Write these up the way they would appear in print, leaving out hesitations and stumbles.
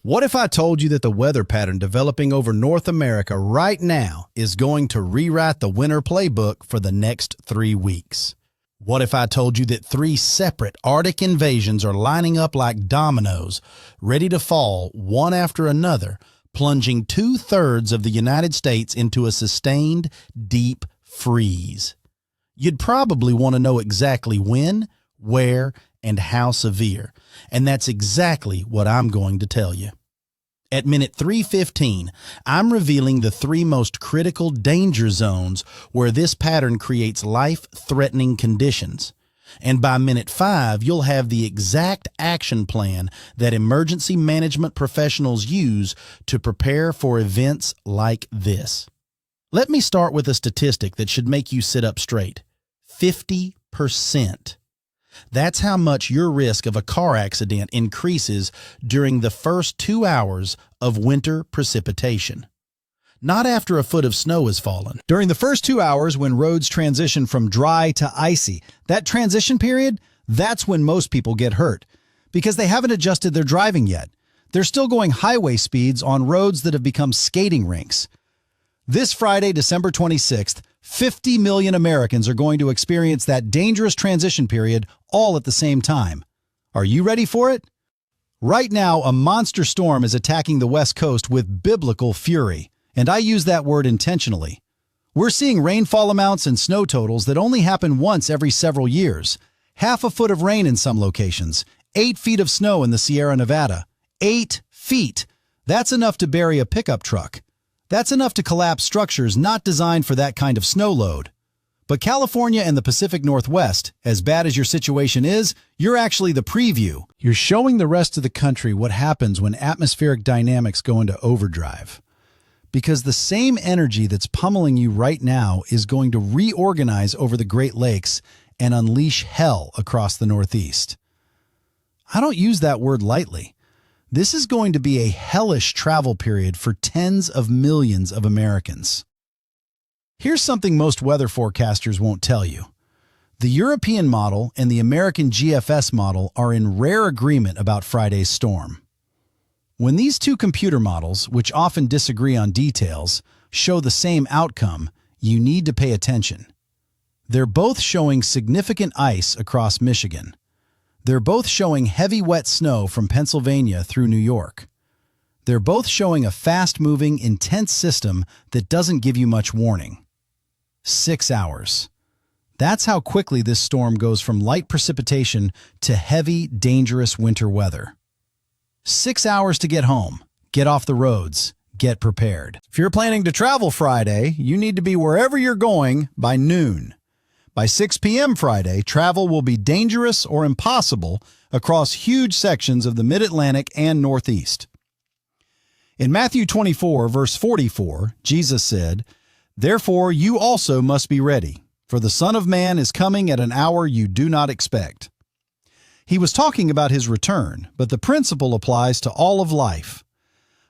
What if I told you that the weather pattern developing over North America right now is going to rewrite the winter playbook for the next 3 weeks? What if I told you that 3 separate Arctic invasions are lining up like dominoes, ready to fall one after another, plunging 2/3 of the United States into a sustained, deep freeze? You'd probably want to know exactly when, where, and how severe, and that's exactly what I'm going to tell you. At minute 3:15, I'm revealing the 3 most critical danger zones where this pattern creates life-threatening conditions. And by minute 5, you'll have the exact action plan that emergency management professionals use to prepare for events like this. Let me start with a statistic that should make you sit up straight. 50%. That's how much your risk of a car accident increases during the first 2 hours of winter precipitation. Not after a foot of snow has fallen. During the first 2 hours when roads transition from dry to icy, that transition period, that's when most people get hurt because they haven't adjusted their driving yet. They're still going highway speeds on roads that have become skating rinks. This Friday, December 26th, 50 million Americans are going to experience that dangerous transition period all at the same time. Are you ready for it? Right now, a monster storm is attacking the West Coast with biblical fury, and I use that word intentionally. We're seeing rainfall amounts and snow totals that only happen once every several years. 1/2 foot of rain in some locations, 8 feet of snow in the Sierra Nevada. 8 feet! That's enough to bury a pickup truck. That's enough to collapse structures not designed for that kind of snow load. But California and the Pacific Northwest, as bad as your situation is, you're actually the preview. You're showing the rest of the country what happens when atmospheric dynamics go into overdrive. Because the same energy that's pummeling you right now is going to reorganize over the Great Lakes and unleash hell across the Northeast. I don't use that word lightly. This is going to be a hellish travel period for tens of millions of Americans. Here's something most weather forecasters won't tell you. The European model and the American GFS model are in rare agreement about Friday's storm. When these 2 computer models, which often disagree on details, show the same outcome, you need to pay attention. They're both showing significant ice across Michigan. They're both showing heavy wet snow from Pennsylvania through New York. They're both showing a fast-moving, intense system that doesn't give you much warning. 6 hours. That's how quickly this storm goes from light precipitation to heavy, dangerous winter weather. 6 hours to get home, get off the roads, get prepared. If you're planning to travel Friday, you need to be wherever you're going by noon. By 6 p.m. Friday, travel will be dangerous or impossible across huge sections of the Mid-Atlantic and Northeast. In Matthew 24, verse 44, Jesus said, "Therefore you also must be ready, for the Son of Man is coming at an hour you do not expect." He was talking about his return, but the principle applies to all of life.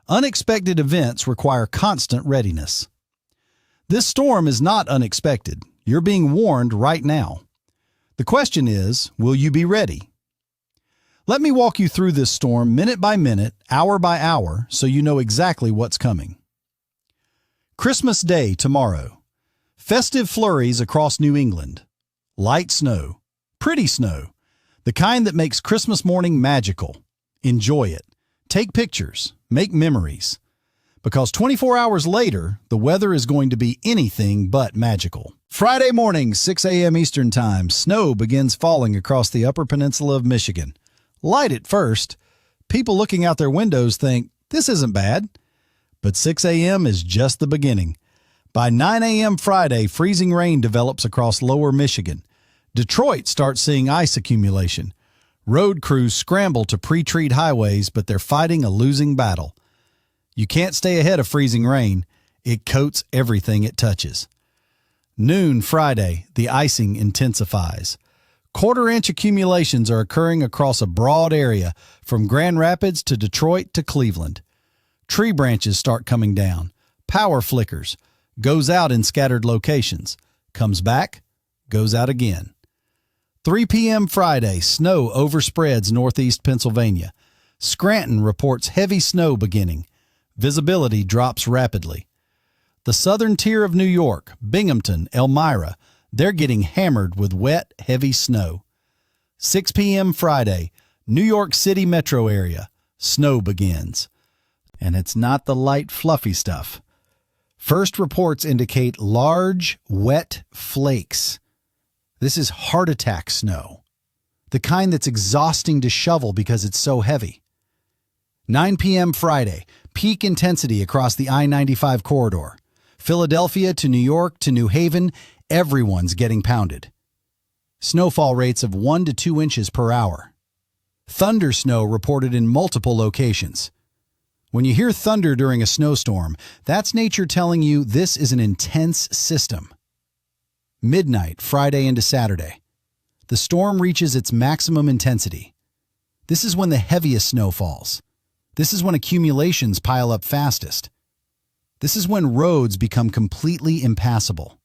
Unexpected events require constant readiness. This storm is not unexpected. You're being warned right now. The question is, will you be ready? Let me walk you through this storm minute by minute, hour by hour, so you know exactly what's coming. Christmas Day tomorrow. Festive flurries across New England. Light snow. Pretty snow. The kind that makes Christmas morning magical. Enjoy it. Take pictures. Make memories. Because 24 hours later, the weather is going to be anything but magical. Friday morning, 6 a.m. Eastern Time, snow begins falling across the Upper Peninsula of Michigan. Light at first. People looking out their windows think, this isn't bad. But 6 a.m. is just the beginning. By 9 a.m. Friday, freezing rain develops across lower Michigan. Detroit starts seeing ice accumulation. Road crews scramble to pre-treat highways, but they're fighting a losing battle. You can't stay ahead of freezing rain. It coats everything it touches. Noon Friday, the icing intensifies. Quarter-inch accumulations are occurring across a broad area, from Grand Rapids to Detroit to Cleveland. Tree branches start coming down. Power flickers. Goes out in scattered locations. Comes back. Goes out again. 3 p.m. Friday, snow overspreads northeast Pennsylvania. Scranton reports heavy snow beginning. Visibility drops rapidly. The southern tier of New York, Binghamton, Elmira, they're getting hammered with wet, heavy snow. 6 p.m. Friday, New York City metro area, snow begins. And it's not the light, fluffy stuff. First reports indicate large, wet flakes. This is heart attack snow, the kind that's exhausting to shovel because it's so heavy. 9 p.m. Friday, peak intensity across the I-95 corridor. Philadelphia to New York to New Haven, everyone's getting pounded. Snowfall rates of 1 to 2 inches per hour. Thunder snow reported in multiple locations. When you hear thunder during a snowstorm, that's nature telling you this is an intense system. Midnight, Friday into Saturday. The storm reaches its maximum intensity. This is when the heaviest snow falls. This is when accumulations pile up fastest. This is when roads become completely impassable.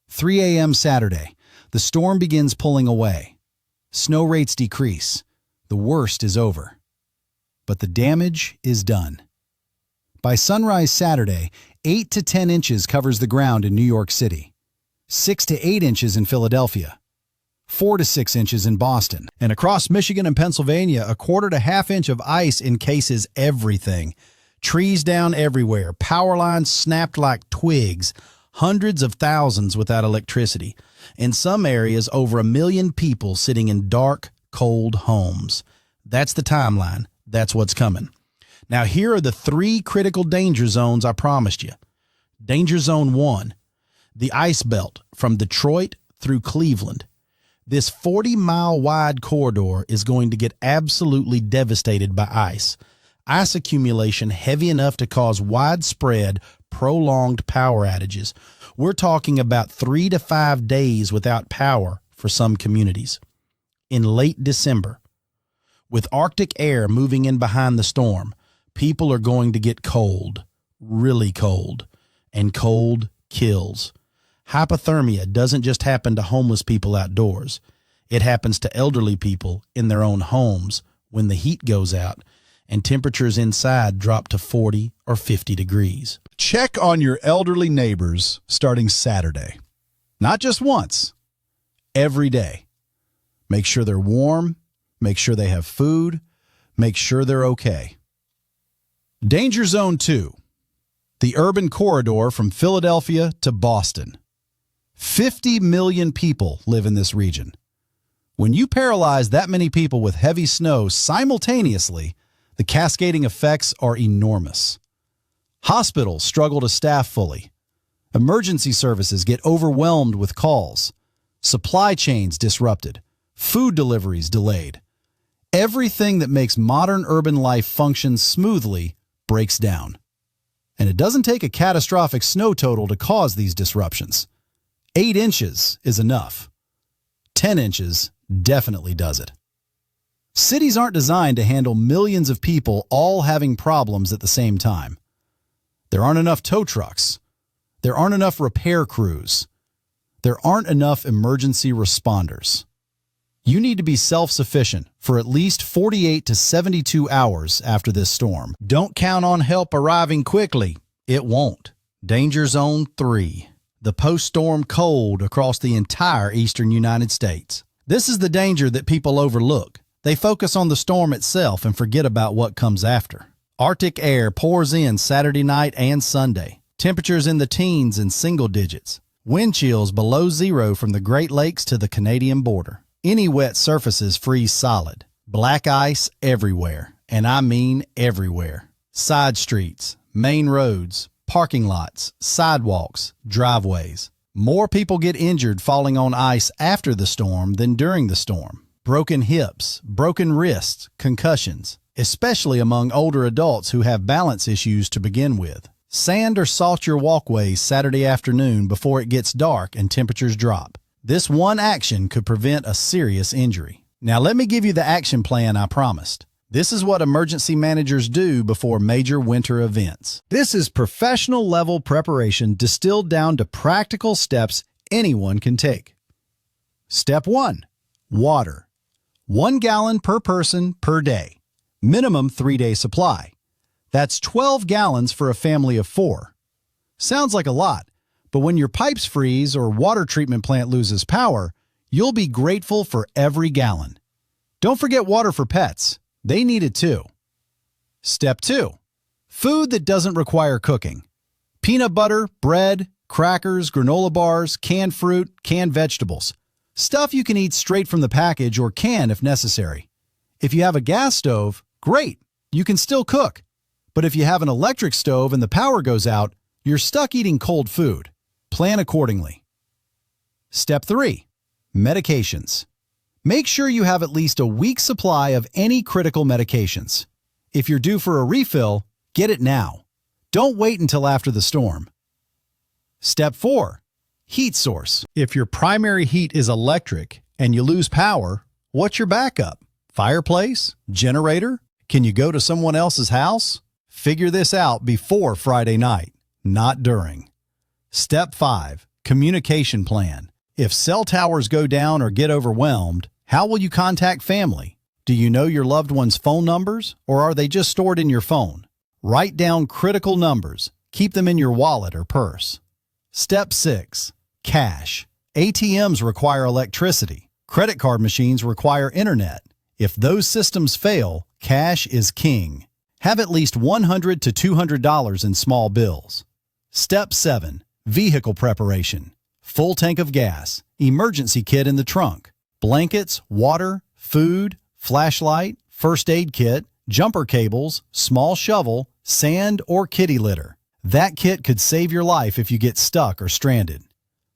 3 a.m. Saturday. The storm begins pulling away. Snow rates decrease. The worst is over. But the damage is done. By sunrise Saturday, 8 to 10 inches covers the ground in New York City, 6 to 8 inches in Philadelphia, 4 to 6 inches in Boston. And across Michigan and Pennsylvania, a 1/4 to 1/2 inch of ice encases everything. Trees down everywhere, power lines snapped like twigs, hundreds of thousands without electricity. In some areas, over 1 million people sitting in dark, cold homes. That's the timeline. That's what's coming. Now, here are the 3 critical danger zones I promised you. Danger Zone 1, the ice belt from Detroit through Cleveland. This 40-mile wide corridor is going to get absolutely devastated by ice. Ice accumulation heavy enough to cause widespread, prolonged power outages. We're talking about 3 to 5 days without power for some communities. In late December, with Arctic air moving in behind the storm, people are going to get cold, really cold, and cold kills. Hypothermia doesn't just happen to homeless people outdoors. It happens to elderly people in their own homes when the heat goes out and temperatures inside drop to 40 or 50 degrees. Check on your elderly neighbors starting Saturday. Not just once, every day. Make sure they're warm. Make sure they have food. Make sure they're okay. Danger Zone 2, the urban corridor from Philadelphia to Boston. 50 million people live in this region. When you paralyze that many people with heavy snow simultaneously, the cascading effects are enormous. Hospitals struggle to staff fully. Emergency services get overwhelmed with calls. Supply chains disrupted. Food deliveries delayed. Everything that makes modern urban life function smoothly breaks down. And it doesn't take a catastrophic snow total to cause these disruptions. 8 inches is enough. 10 inches definitely does it. Cities aren't designed to handle millions of people all having problems at the same time. There aren't enough tow trucks. There aren't enough repair crews. There aren't enough emergency responders. You need to be self-sufficient for at least 48 to 72 hours after this storm. Don't count on help arriving quickly. It won't. Danger Zone 3, the post-storm cold across the entire eastern United States. This is the danger that people overlook. They focus on the storm itself and forget about what comes after. Arctic air pours in Saturday night and Sunday. Temperatures in the teens and single digits. Wind chills below zero from the Great Lakes to the Canadian border. Any wet surfaces freeze solid. Black ice everywhere, and I mean everywhere. Side streets, main roads, parking lots, sidewalks, driveways. More people get injured falling on ice after the storm than during the storm. Broken hips, broken wrists, concussions, especially among older adults who have balance issues to begin with. Sand or salt your walkways Saturday afternoon before it gets dark and temperatures drop. This one action could prevent a serious injury. Now let me give you the action plan I promised. This is what emergency managers do before major winter events. This is professional level preparation distilled down to practical steps anyone can take. Step 1. Water. 1 gallon per person per day. Minimum 3-day supply. That's 12 gallons for a family of 4. Sounds like a lot, but when your pipes freeze or water treatment plant loses power, you'll be grateful for every gallon. Don't forget water for pets. They need it too. Step 2. Food that doesn't require cooking. Peanut butter, bread, crackers, granola bars, canned fruit, canned vegetables. Stuff you can eat straight from the package or can if necessary. If you have a gas stove, great, you can still cook. But if you have an electric stove and the power goes out, you're stuck eating cold food. Plan accordingly. Step 3. Medications. Make sure you have at least a week's supply of any critical medications. If you're due for a refill, get it now. Don't wait until after the storm. Step 4. Heat source. If your primary heat is electric and you lose power, what's your backup? Fireplace? Generator? Can you go to someone else's house? Figure this out before Friday night, not during. Step 5. Communication plan. If cell towers go down or get overwhelmed, how will you contact family? Do you know your loved one's phone numbers, or are they just stored in your phone? Write down critical numbers. Keep them in your wallet or purse. Step 6. Cash. ATMs require electricity. Credit card machines require internet. If those systems fail, cash is king. Have at least $100 to $200 in small bills. Step 7. Vehicle preparation. Full tank of gas, emergency kit in the trunk, blankets, water, food, flashlight, first aid kit, jumper cables, small shovel, sand, or kitty litter. That kit could save your life if you get stuck or stranded.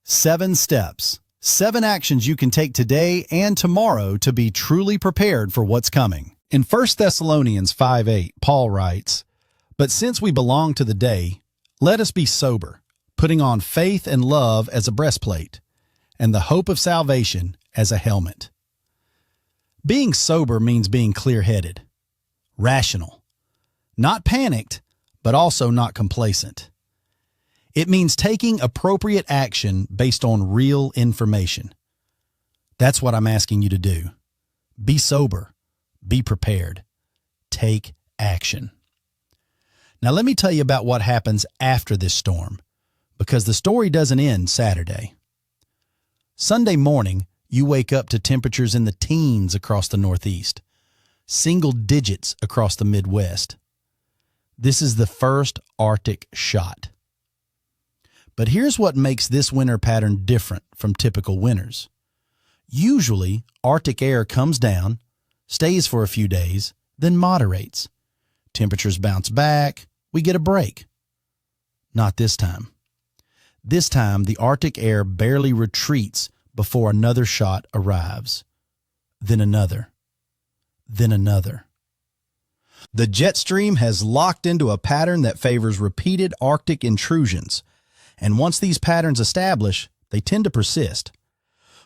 7 steps. 7 actions you can take today and tomorrow to be truly prepared for what's coming. In 1 Thessalonians 5:8, Paul writes, "But since we belong to the day, let us be sober, putting on faith and love as a breastplate, and the hope of salvation as a helmet." Being sober means being clear-headed, rational, not panicked, but also not complacent. It means taking appropriate action based on real information. That's what I'm asking you to do. Be sober. Be prepared. Take action. Now let me tell you about what happens after this storm, because the story doesn't end Saturday. Sunday morning, you wake up to temperatures in the teens across the Northeast, single digits across the Midwest. This is the first Arctic shot. But here's what makes this winter pattern different from typical winters. Usually, Arctic air comes down, stays for a few days, then moderates. Temperatures bounce back, we get a break. Not this time. This time, the Arctic air barely retreats before another shot arrives. Then another. Then another. The jet stream has locked into a pattern that favors repeated Arctic intrusions, and once these patterns establish, they tend to persist.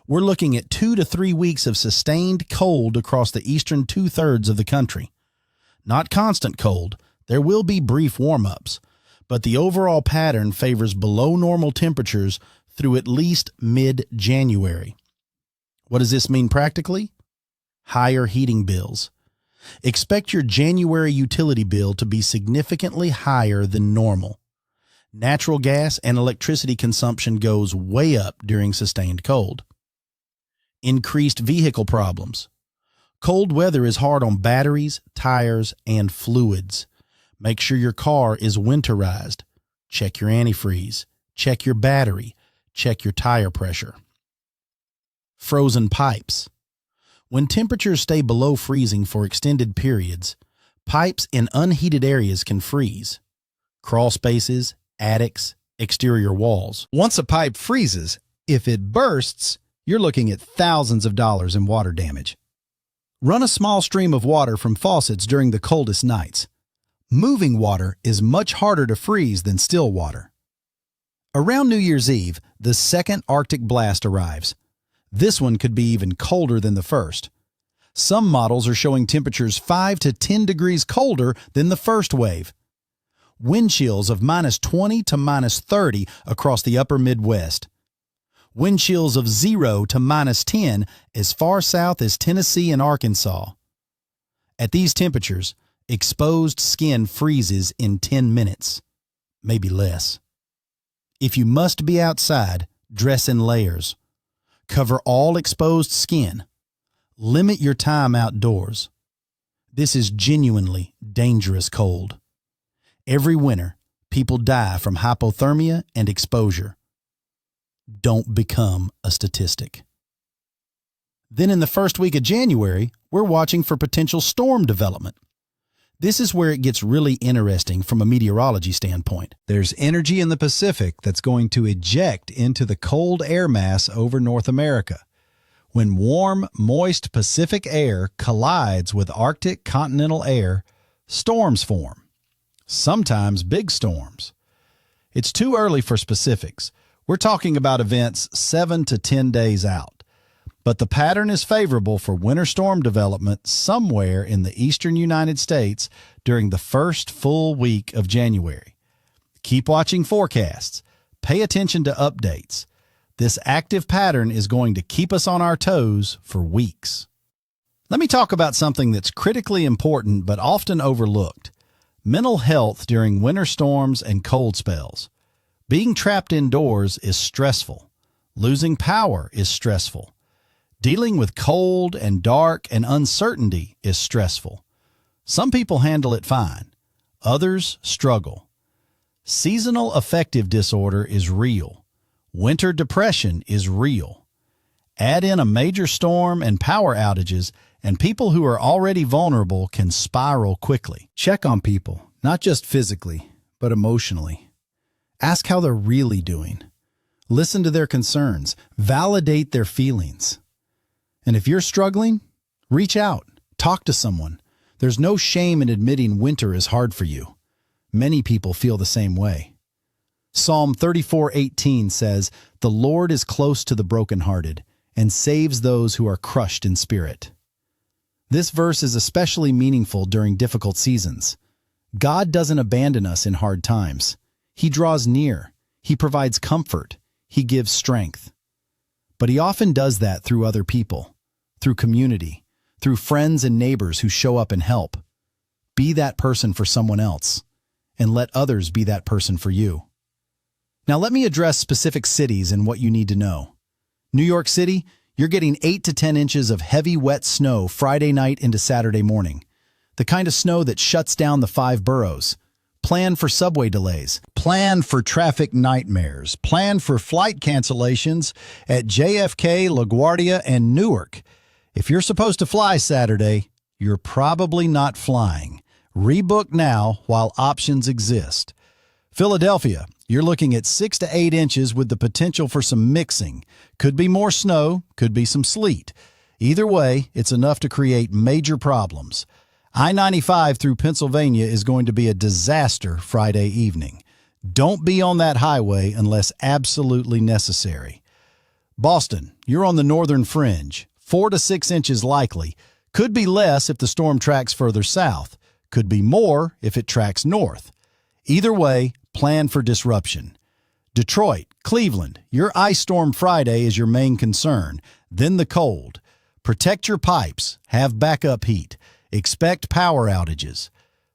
We're looking at 2 to 3 weeks of sustained cold across the eastern 2/3 of the country. Not constant cold, there will be brief warm-ups, but the overall pattern favors below normal temperatures through at least mid-January. What does this mean practically? Higher heating bills. Expect your January utility bill to be significantly higher than normal. Natural gas and electricity consumption goes way up during sustained cold. Increased vehicle problems. Cold weather is hard on batteries, tires, and fluids. Make sure your car is winterized. Check your antifreeze. Check your battery. Check your tire pressure. Frozen pipes. When temperatures stay below freezing for extended periods, pipes in unheated areas can freeze. Crawl spaces, attics, exterior walls. Once a pipe freezes, if it bursts, you're looking at thousands of dollars in water damage. Run a small stream of water from faucets during the coldest nights. Moving water is much harder to freeze than still water. Around New Year's Eve, the second Arctic blast arrives. This one could be even colder than the first. Some models are showing temperatures 5 to 10 degrees colder than the first wave. Wind chills of -20 to -30 across the upper Midwest. Wind chills of 0 to -10 as far south as Tennessee and Arkansas. At these temperatures, exposed skin freezes in 10 minutes, maybe less. If you must be outside, dress in layers. Cover all exposed skin. Limit your time outdoors. This is genuinely dangerous cold. Every winter, people die from hypothermia and exposure. Don't become a statistic. Then in the first week of January, we're watching for potential storm development. This is where it gets really interesting from a meteorology standpoint. There's energy in the Pacific that's going to eject into the cold air mass over North America. When warm, moist Pacific air collides with Arctic continental air, storms form. Sometimes big storms. It's too early for specifics. We're talking about events 7 to 10 days out. But the pattern is favorable for winter storm development somewhere in the eastern United States during the first full week of January. Keep watching forecasts. Pay attention to updates. This active pattern is going to keep us on our toes for weeks. Let me talk about something that's critically important but often overlooked: mental health during winter storms and cold spells. Being trapped indoors is stressful. Losing power is stressful. Dealing with cold and dark and uncertainty is stressful. Some people handle it fine. Others struggle. Seasonal affective disorder is real. Winter depression is real. Add in a major storm and power outages, and people who are already vulnerable can spiral quickly. Check on people, not just physically, but emotionally. Ask how they're really doing. Listen to their concerns. Validate their feelings. And if you're struggling, reach out. Talk to someone. There's no shame in admitting winter is hard for you. Many people feel the same way. Psalm 34:18 says, "The Lord is close to the brokenhearted and saves those who are crushed in spirit." This verse is especially meaningful during difficult seasons. God doesn't abandon us in hard times. He draws near. He provides comfort. He gives strength. But he often does that through other people, through community, through friends and neighbors who show up and help. Be that person for someone else, and let others be that person for you. Now let me address specific cities and what you need to know. New York City, you're getting 8 to 10 inches of heavy, wet snow Friday night into Saturday morning. The kind of snow that shuts down the 5 boroughs. Plan for subway delays. Plan for traffic nightmares. Plan for flight cancellations at JFK, LaGuardia, and Newark. If you're supposed to fly Saturday, you're probably not flying. Rebook now while options exist. Philadelphia, you're looking at 6 to 8 inches with the potential for some mixing. Could be more snow, could be some sleet. Either way, it's enough to create major problems. I-95 through Pennsylvania is going to be a disaster Friday evening. Don't be on that highway unless absolutely necessary. Boston, you're on the northern fringe. 4 to 6 inches likely. Could be less if the storm tracks further south. Could be more if it tracks north. Either way, plan for disruption. Detroit, Cleveland, your ice storm Friday is your main concern. Then the cold. Protect your pipes. Have backup heat. Expect power outages.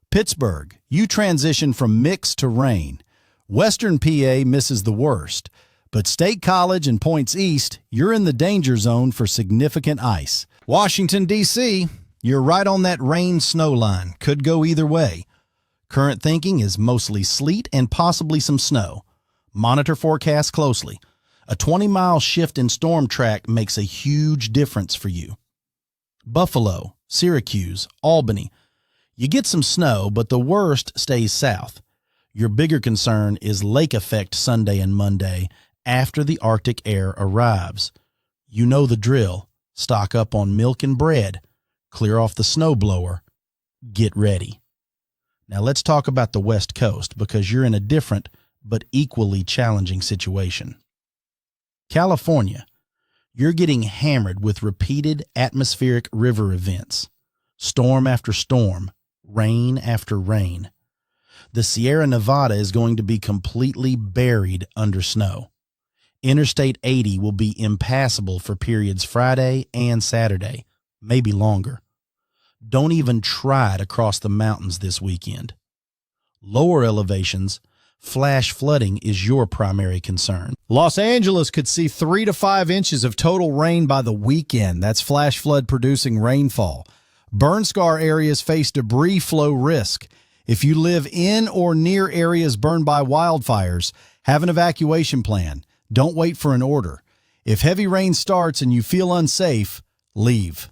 Pittsburgh, you transition from mix to rain. Western PA misses the worst. But State College and points east, you're in the danger zone for significant ice. Washington, D.C., you're right on that rain-snow line. Could go either way. Current thinking is mostly sleet and possibly some snow. Monitor forecasts closely. A 20-mile shift in storm track makes a huge difference for you. Buffalo, Syracuse, Albany. You get some snow, but the worst stays south. Your bigger concern is lake effect Sunday and Monday after the Arctic air arrives. You know the drill. Stock up on milk and bread. Clear off the snowblower. Get ready. Now let's talk about the West Coast because you're in a different but equally challenging situation. California, you're getting hammered with repeated atmospheric river events. Storm after storm, rain after rain. The Sierra Nevada is going to be completely buried under snow. Interstate 80 will be impassable for periods Friday and Saturday, maybe longer. Don't even try to cross the mountains this weekend. Lower elevations, flash flooding is your primary concern. Los Angeles could see 3 to 5 inches of total rain by the weekend. That's flash flood producing rainfall. Burn scar areas face debris flow risk. If you live in or near areas burned by wildfires, have an evacuation plan. Don't wait for an order. If heavy rain starts and you feel unsafe, leave.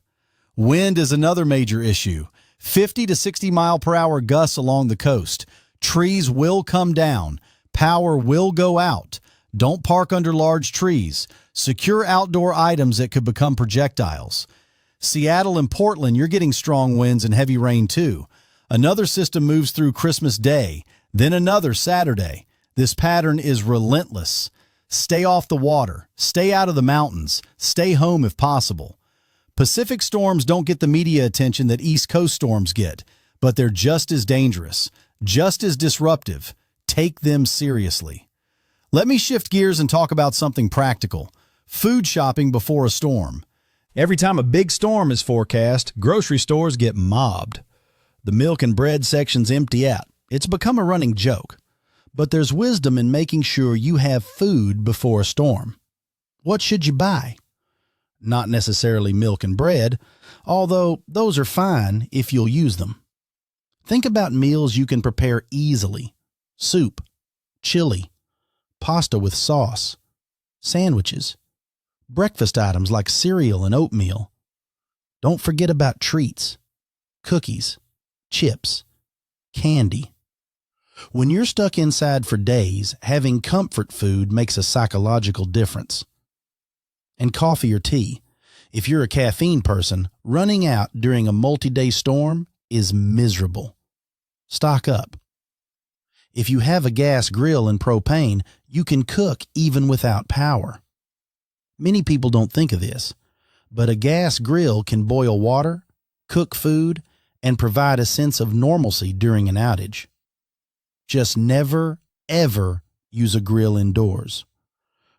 Wind is another major issue. 50 to 60 mile per hour gusts along the coast. Trees will come down. Power will go out. Don't park under large trees. Secure outdoor items that could become projectiles. Seattle and Portland, you're getting strong winds and heavy rain too. Another system moves through Christmas Day, then another Saturday. This pattern is relentless. Stay off the water. Stay out of the mountains. Stay home if possible. Pacific storms don't get the media attention that East Coast storms get, but they're just as dangerous, just as disruptive. Take them seriously. Let me shift gears and talk about something practical. Food shopping before a storm. Every time a big storm is forecast, grocery stores get mobbed. The milk and bread sections empty out. It's become a running joke. But there's wisdom in making sure you have food before a storm. What should you buy? Not necessarily milk and bread, although those are fine if you'll use them. Think about meals you can prepare easily. Soup, chili, pasta with sauce, sandwiches, breakfast items like cereal and oatmeal. Don't forget about treats, cookies, chips, candy. When you're stuck inside for days, having comfort food makes a psychological difference. And coffee or tea. If you're a caffeine person, running out during a multi-day storm is miserable. Stock up. If you have a gas grill and propane, you can cook even without power. Many people don't think of this, but a gas grill can boil water, cook food, and provide a sense of normalcy during an outage. Just never, ever use a grill indoors.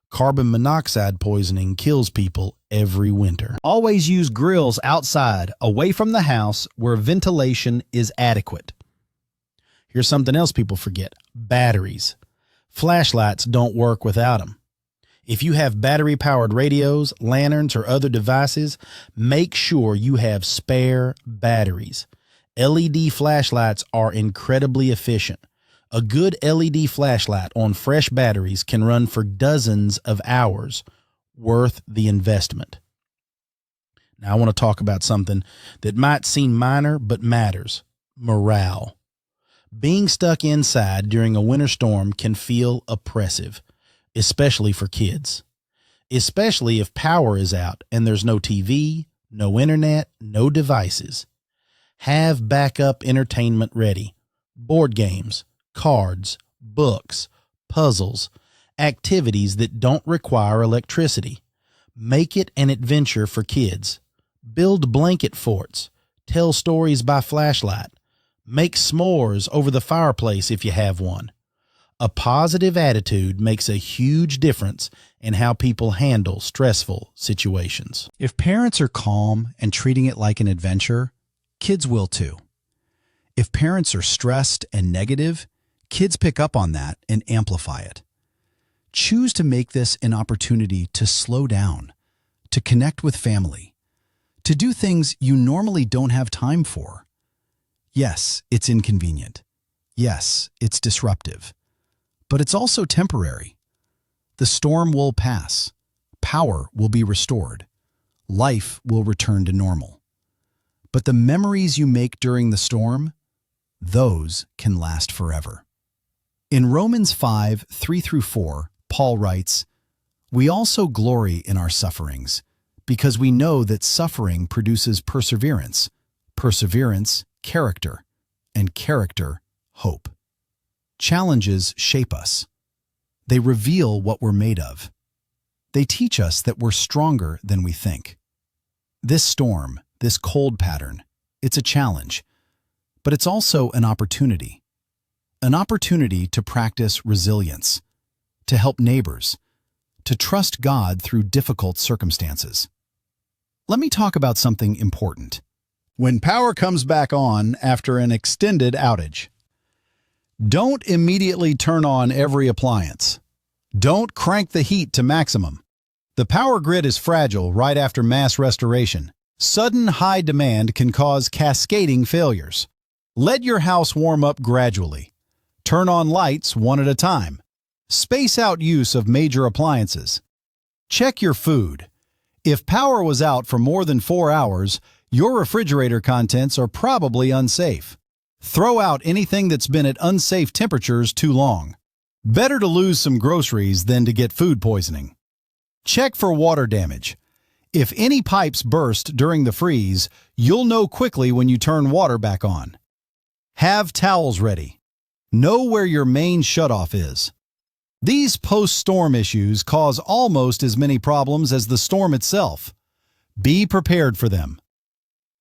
Carbon monoxide poisoning kills people every winter. Always use grills outside, away from the house, where ventilation is adequate. Here's something else people forget. Batteries. Flashlights don't work without them. If you have battery-powered radios, lanterns, or other devices, make sure you have spare batteries. LED flashlights are incredibly efficient. A good LED flashlight on fresh batteries can run for dozens of hours, worth the investment. Now I want to talk about something that might seem minor but matters: morale. Being stuck inside during a winter storm can feel oppressive, especially for kids. Especially if power is out and there's no TV, no internet, no devices. Have backup entertainment ready. Board games, cards, books, puzzles, activities that don't require electricity. Make it an adventure for kids. Build blanket forts. Tell stories by flashlight. Make s'mores over the fireplace if you have one. A positive attitude makes a huge difference in how people handle stressful situations. If parents are calm and treating it like an adventure, kids will too. If parents are stressed and negative, kids pick up on that and amplify it. Choose to make this an opportunity to slow down, to connect with family, to do things you normally don't have time for. Yes, it's inconvenient. Yes, it's disruptive. But it's also temporary. The storm will pass. Power will be restored. Life will return to normal. But the memories you make during the storm, those can last forever. In Romans 5:3-4, Paul writes, "We also glory in our sufferings, because we know that suffering produces perseverance, perseverance, character, and character, hope." Challenges shape us. They reveal what we're made of. They teach us that we're stronger than we think. This storm, this cold pattern, it's a challenge, but it's also an opportunity. An opportunity to practice resilience, to help neighbors, to trust God through difficult circumstances. Let me talk about something important: When power comes back on after an extended outage. Don't immediately turn on every appliance. Don't crank the heat to maximum. The power grid is fragile right after mass restoration. Sudden high demand can cause cascading failures. Let your house warm up gradually. Turn on lights one at a time. Space out use of major appliances. Check your food. If power was out for more than 4 hours, your refrigerator contents are probably unsafe. Throw out anything that's been at unsafe temperatures too long. Better to lose some groceries than to get food poisoning. Check for water damage. If any pipes burst during the freeze, you'll know quickly when you turn water back on. Have towels ready. Know where your main shutoff is. These post-storm issues cause almost as many problems as the storm itself. Be prepared for them.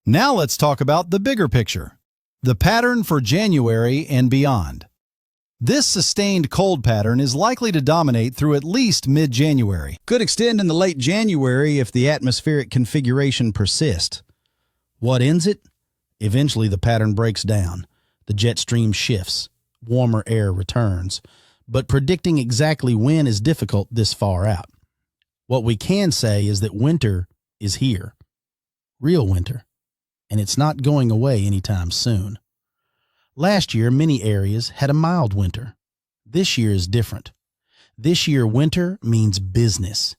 Now let's talk about the bigger picture, the pattern for January and beyond. This sustained cold pattern is likely to dominate through at least mid-January. Could extend into late January if the atmospheric configuration persists. What ends it? Eventually the pattern breaks down. The jet stream shifts. Warmer air returns. But predicting exactly when is difficult this far out. What we can say is that winter is here. Real winter. And it's not going away anytime soon. Last year, many areas had a mild winter. This year is different. This year, winter means business.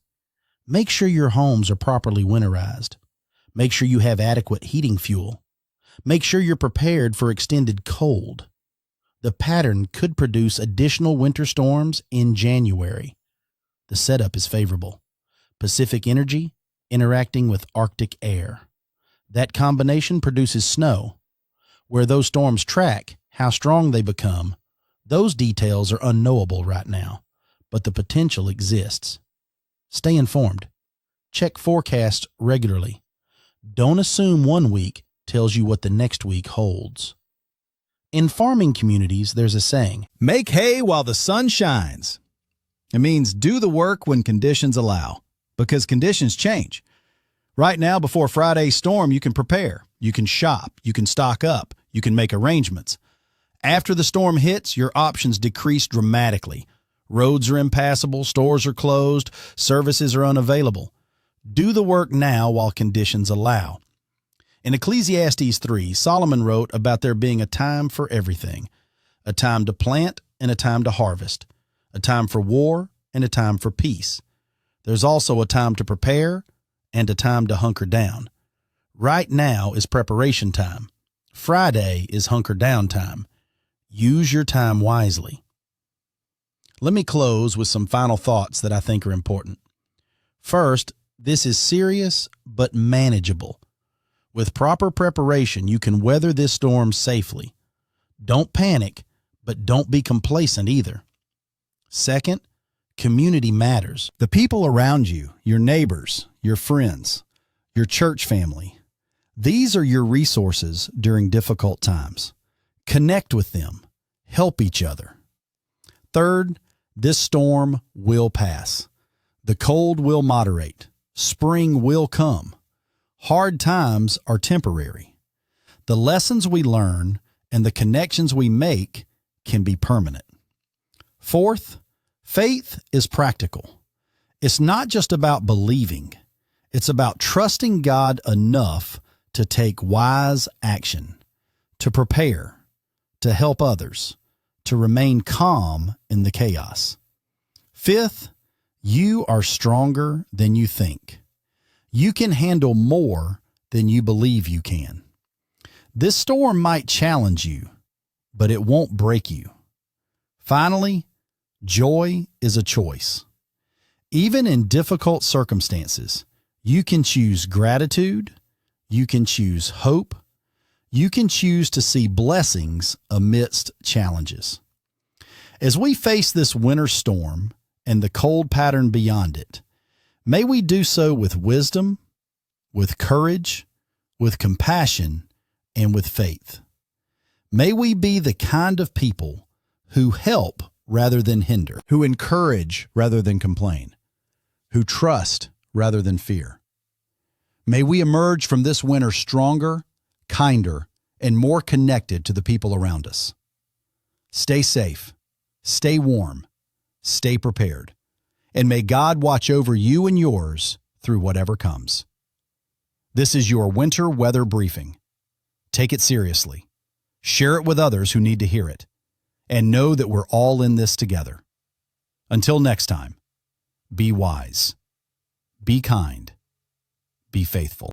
Make sure your homes are properly winterized. Make sure you have adequate heating fuel. Make sure you're prepared for extended cold. The pattern could produce additional winter storms in January. The setup is favorable. Pacific energy interacting with Arctic air. That combination produces snow. Where those storms track, how strong they become, those details are unknowable right now, but the potential exists. Stay informed. Check forecasts regularly. Don't assume one week tells you what the next week holds. In farming communities, there's a saying, make hay while the sun shines. It means do the work when conditions allow, because conditions change. Right now, before Friday's storm, you can prepare, you can shop, you can stock up, you can make arrangements. After the storm hits, your options decrease dramatically. Roads are impassable, stores are closed, services are unavailable. Do the work now while conditions allow. In Ecclesiastes 3, Solomon wrote about there being a time for everything, a time to plant and a time to harvest, a time for war and a time for peace. There's also a time to prepare and a time to hunker down. Right now is preparation time. Friday is hunker down time. Use your time wisely. Let me close with some final thoughts that I think are important. First, this is serious but manageable. With proper preparation, you can weather this storm safely. Don't panic, but don't be complacent either. Second, community matters. The people around you, your neighbors, your friends, your church family, these are your resources during difficult times. Connect with them. Help each other. Third, this storm will pass. The cold will moderate. Spring will come. Hard times are temporary. The lessons we learn and the connections we make can be permanent. Fourth, faith is practical. It's not just about believing. It's about trusting God enough to take wise action, to prepare, to help others, to remain calm in the chaos. Fifth, you are stronger than you think. You can handle more than you believe you can. This storm might challenge you, but it won't break you. Finally, joy is a choice. Even in difficult circumstances, you can choose gratitude, you can choose hope, you can choose to see blessings amidst challenges. As we face this winter storm and the cold pattern beyond it, may we do so with wisdom, with courage, with compassion, and with faith. May we be the kind of people who help rather than hinder, who encourage rather than complain, who trust rather than fear. May we emerge from this winter stronger, kinder, and more connected to the people around us. Stay safe, stay warm, stay prepared, and may God watch over you and yours through whatever comes. This is your winter weather briefing. Take it seriously. Share it with others who need to hear it. And know that we're all in this together. Until next time, be wise, be kind, be faithful.